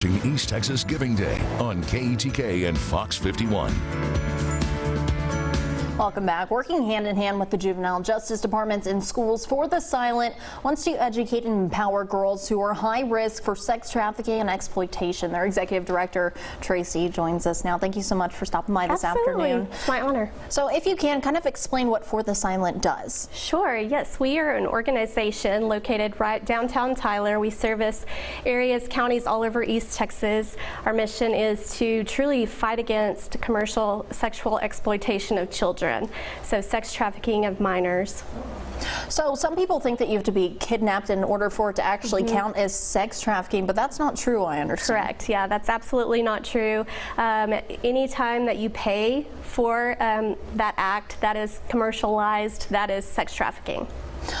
East Texas Giving Day on KETK and Fox 51. Welcome back. Working hand in hand with the juvenile justice departments in schools for the Silent wants to educate and empower girls who are high risk for sex trafficking and exploitation. Their executive director, Tracy, joins us now. Thank you so much for stopping by this afternoon. It's my honor. So if you can, kind of explain what For the Silent does. Sure. Yes, we are an organization located right downtown Tyler. We service areas, counties all over East Texas. Our mission is to truly fight against commercial sexual exploitation of children. So sex trafficking of minors. So some people think that you have to be kidnapped in order for it to actually count as sex trafficking, but that's not true, I understand. Correct. Yeah, that's absolutely not true. Any time that you pay for that act, that is commercialized, that is sex trafficking.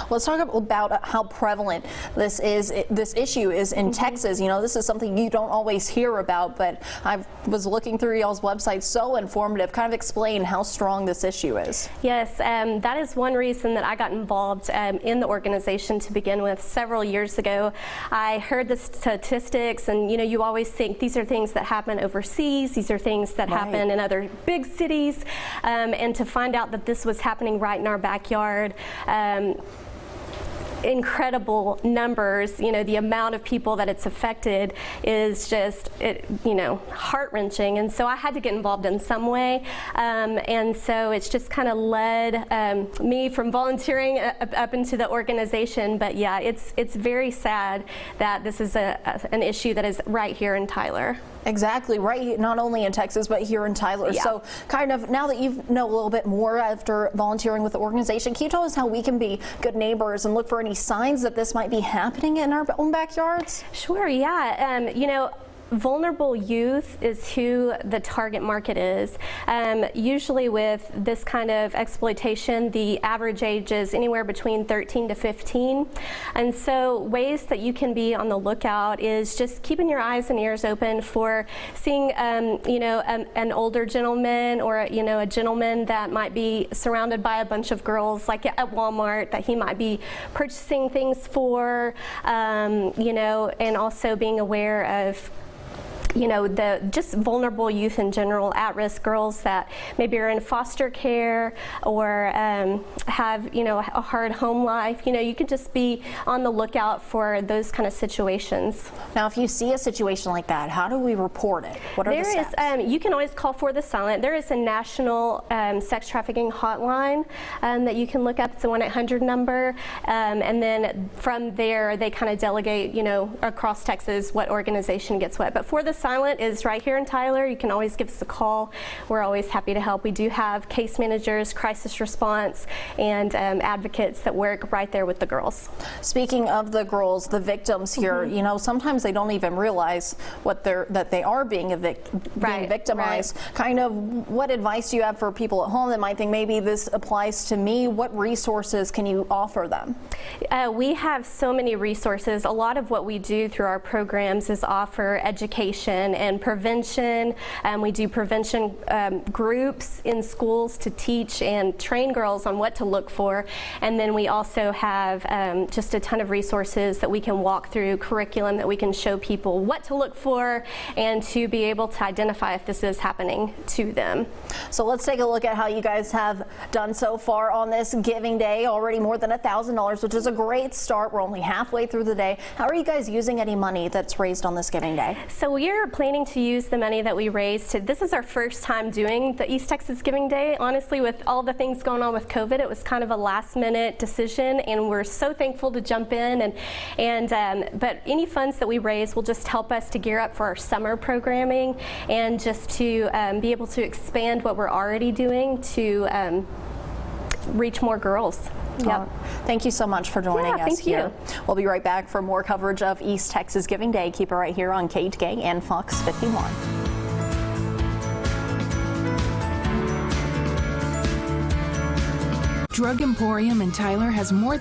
Let's talk about how prevalent this issue is in Texas. You know, this is something you don't always hear about, but I was looking through y'all's website, so informative. Kind of explain how strong this issue is. Yes, that is one reason that I got involved in the organization to begin with several years ago. I heard the statistics, and you always think these are things that happen overseas, these are things that happen in other big cities, and to find out that this was happening right in our backyard. Incredible numbers. The amount of people that it's affected is just heart-wrenching, and so I had to get involved in some way, and so it's just kind of led me from volunteering up into the organization. But yeah, it's very sad that this is an issue that is right here in Tyler. Exactly, right, not only in Texas but here in Tyler. Yeah. So kind of now that you know a little bit more after volunteering with the organization, can you tell us how we can be good neighbors and look for any signs that this might be happening in our own backyards? Sure, yeah. Vulnerable youth is who the target market is. Usually with this kind of exploitation, the average age is anywhere between 13 to 15. And so ways that you can be on the lookout is just keeping your eyes and ears open for seeing, an older gentleman or, a gentleman that might be surrounded by a bunch of girls, like at Walmart, that he might be purchasing things for, and also being aware of the just vulnerable youth in general, at-risk girls that maybe are in foster care or have, a hard home life. You could just be on the lookout for those kind of situations. Now, if you see a situation like that, how do we report it? What are the steps? You can always call For the Silent. There is a national sex trafficking hotline that you can look up. It's a 1-800 number, and then from there they kind of delegate, across Texas what organization gets what. But For the Silent is right here in Tyler. You can always give us a call. We're always happy to help. We do have case managers, crisis response, and advocates that work right there with the girls. Speaking of the girls, the victims here, sometimes they don't even realize that they are being victimized. Right. Kind of what advice do you have for people at home that might think maybe this applies to me? What resources can you offer them? We have so many resources. A lot of what we do through our programs is offer education and prevention. We do prevention groups in schools to teach and train girls on what to look for. And then we also have just a ton of resources that we can walk through, curriculum that we can show people what to look for and to be able to identify if this is happening to them. So let's take a look at how you guys have done so far on this Giving Day. Already more than $1,000, which is a great start. We're only halfway through the day. How are you guys using any money that's raised on this Giving Day? So we're planning to use the money that we raised. This is our first time doing the East Texas Giving Day. Honestly, with all the things going on with COVID, it was kind of a last-minute decision, and we're so thankful to jump in. But any funds that we raise will just help us to gear up for our summer programming and just to be able to expand what we're already doing to reach more girls. Yep. Thank you so much for joining us here. We'll be right back for more coverage of East Texas Giving Day. Keep it right here on KETK and Fox 51. Drug Emporium in Tyler has more than